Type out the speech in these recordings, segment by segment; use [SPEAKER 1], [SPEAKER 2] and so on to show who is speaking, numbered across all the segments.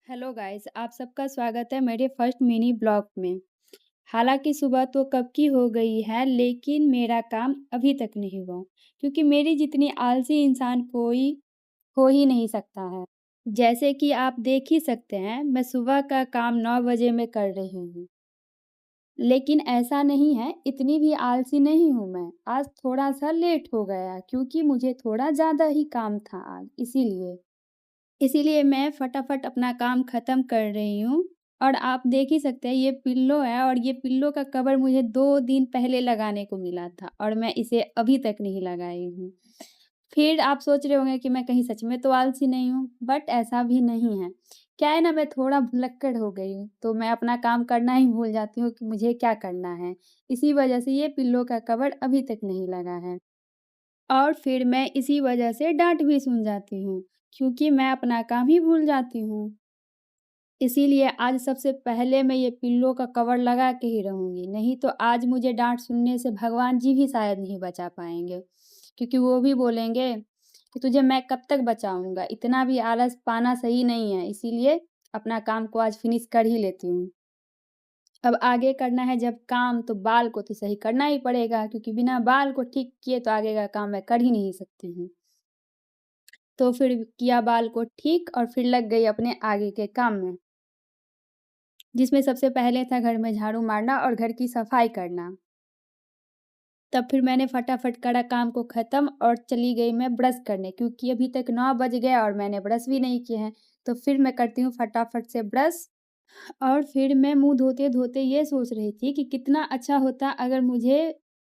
[SPEAKER 1] Hello guys, आप सबका स्वागत है मेरे फर्स्ट मिनी ब्लॉग में। हालाँकि सुबह तो कब की हो गई है, लेकिन मेरा काम अभी तक नहीं हुआ, क्योंकि मेरी जितनी आलसी इंसान कोई हो ही नहीं सकता है। जैसे कि आप देख ही सकते हैं, मैं सुबह का काम 9 बजे में कर रही हूँ। लेकिन ऐसा नहीं है, इतनी भी आलसी नहीं हूँ मैं। आज थोड़ा-सा लेट हो गया, क्योंकि मुझे थोड़ा ज़्यादा ही काम था आज, इसीलिए। इसीलिए मैं फटाफट अपना काम ख़त्म कर रही हूँ और आप देख ही सकते हैं ये पिल्लो है और ये पिल्लो का कवर मुझे 2 दिन पहले लगाने को मिला था और मैं इसे अभी तक नहीं लगाई हूँ। फिर आप सोच रहे होंगे कि मैं कहीं सच में तो आलसी नहीं हूँ, बट ऐसा भी नहीं है। क्या है ना, मैं थोड़ा भुलक्कड़ हो गई हूँ, तो मैं अपना काम करना ही भूल जाती हूँ कि मुझे क्या करना है। इसी वजह से ये पिल्लो का कवर अभी तक नहीं लगा है। और फिर मैं इसी वजह से डाँट भी सुन जाती हूँ, क्योंकि मैं अपना काम ही भूल जाती हूँ। इसीलिए आज सबसे पहले मैं ये पिल्लो का कवर लगा के ही रहूँगी, नहीं तो आज मुझे डाँट सुनने से भगवान जी भी शायद नहीं बचा पाएँगे। क्योंकि वो भी बोलेंगे कि तुझे मैं कब तक बचाऊँगा, इतना भी आलस पाना सही नहीं है, इसीलिए अपना काम को आज फिनिश कर ही लेती हूँ। अब आगे करना है जब काम, तो बाल को तो सही करना ही पड़ेगा, क्योंकि बिना बाल को ठीक किए तो आगे का काम मैं कर ही नहीं सकती हूँ। तो फिर किया बाल को ठीक और फिर लग गई अपने आगे के काम में, जिसमें सबसे पहले था घर में झाड़ू मारना और घर की सफाई करना। तब फिर मैंने फटाफट करा काम को ख़त्म और चली गई मैं ब्रश करने, क्योंकि अभी तक 9 बज गया और मैंने ब्रश भी नहीं किए हैं। तो फिर मैं करती हूँ फटाफट से ब्रश और फिर मैं मुँह धोते-धोते ये सोच रही थी कि कितना अच्छा होता अगर मुझे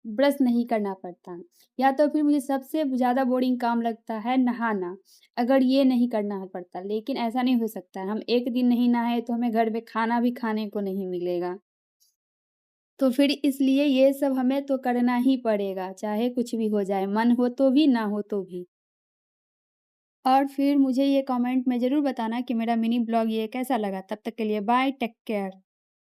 [SPEAKER 1] ब्रश नहीं करना पड़ता। या तो फिर मुझे सबसे ज़्यादा बोरिंग काम लगता है नहाना, अगर ये नहीं करना पड़ता। लेकिन ऐसा नहीं हो सकता है, हम एक दिन नहीं नहाए तो हमें घर में खाना भी खाने को नहीं मिलेगा। तो फिर इसलिए ये सब हमें तो करना ही पड़ेगा, चाहे कुछ भी हो जाए, मन हो तो भी, ना हो तो भी। और फिर मुझे ये कमेंट में ज़रूर बताना कि मेरा मिनी ब्लॉग ये कैसा लगा। तब तक के लिए बाय, टेक केयर।